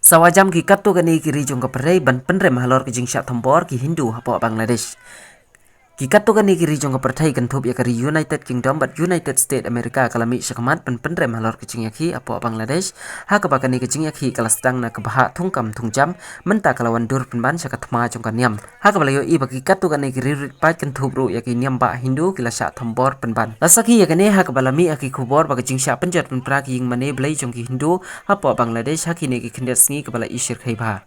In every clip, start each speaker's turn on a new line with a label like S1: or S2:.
S1: Sawajam ki katu gani ki rijung ka perei ban penre mahalor ki jingsha thombor ki Hindu hapo Bangladesh. Ki katu gani ki rijung ka perthai kan thup ya kari United Kingdom but United States America kalami syakamat ban penre mahalor ki jingyakhi hapo Bangladesh. Ha ka bakani ki jingyakhi kalastang na kabaha thungkam thungjam menta kalawan dur penban syakathma jong ka niam. Ha ka balayo i baki katu gani ki ririt pat kan thup ru ya ki niam ba Hindu kila sya thombor penban. Lasaki ya gani ha ka balami aki khubor baka jingsha penjat penpra ki ying mane blai jong ki Hindu hapo Bangladesh ha ki ne ki khindet sngi ka bala ishir khai ba.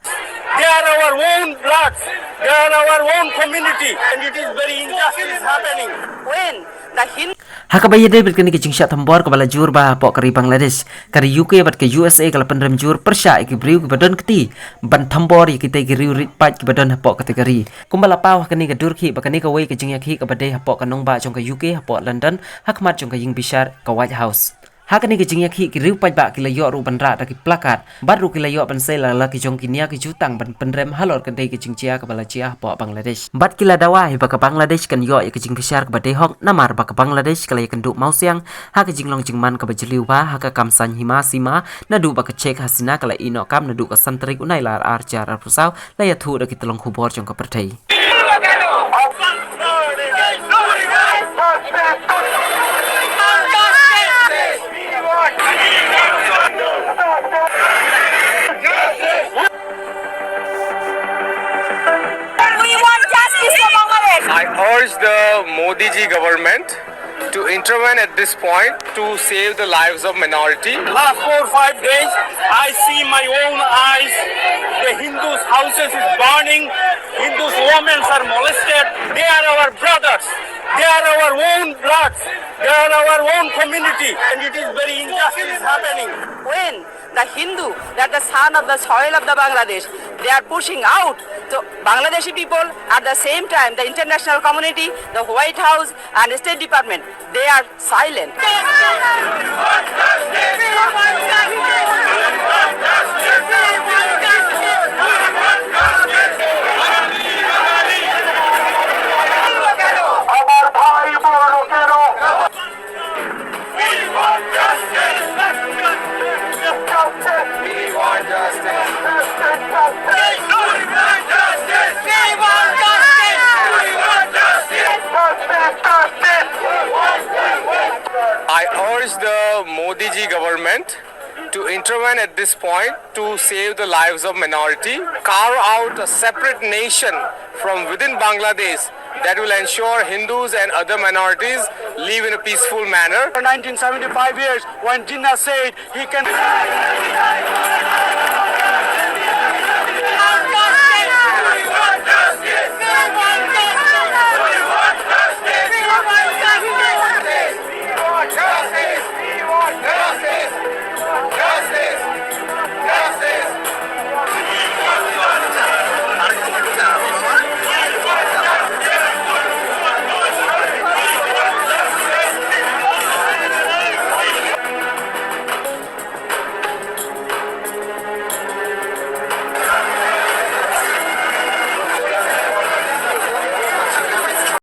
S2: They are our own bloods. They are our own community, and it is very injustice happening.
S3: When the Hindu
S1: Hakabaya David kini kicing syak tambor kepala jur bah pok kari Bangladesh kari UK bat ke USA kalau penrem jur persya iki briu ke badan keti ban tambor iki te ki riu rit pat ke badan pok kategori kumbala pawah kini ke durki bakani ke wei ke jingyak hi ke badai pok kanong ba jong ke UK pok London hakmat jong ke ying bishar ke White House. Hakani ke jingyak hi ki riu pat ba ki layo ru ban ra ki plakat baru ki layo ban sei la ki jong kinia ki jutang ban penrem halor ke dei ke jingcia ke bala cia pok Bangladesh. Bat kila dawa hi baka Bangladesh kan yo ke jing bishar ke badai hok namar baka Bangladesh kala kan duk mau siang ha ke jinglong jingman ke bajliu ba ha ka kamsan hima sima na du baka cek hasina kala ino kam na du ka santrik unai lar arjar pusau la ya thu da ki telong khubor jong ka perthai.
S2: I urge the Modi ji government to intervene at this point to save the lives of minority. Last 4 or 5 days, I see my own eyes. The Hindus' houses is burning. Hindus' women are molested. They are our brothers. They are our own bloods. They are our own community, and it is very injustice happening.
S3: when the Hindu, that the son of the soil of the Bangladesh, they are pushing out the Bangladeshi people. At the same time, the international community, the White House and the State Department, they are silent.
S2: I urge the Modi ji government to intervene at this point to save the lives of minority, carve out a separate nation from within Bangladesh that will ensure Hindus and other minorities live in a peaceful manner. For 1975 years, when Jinnah said he can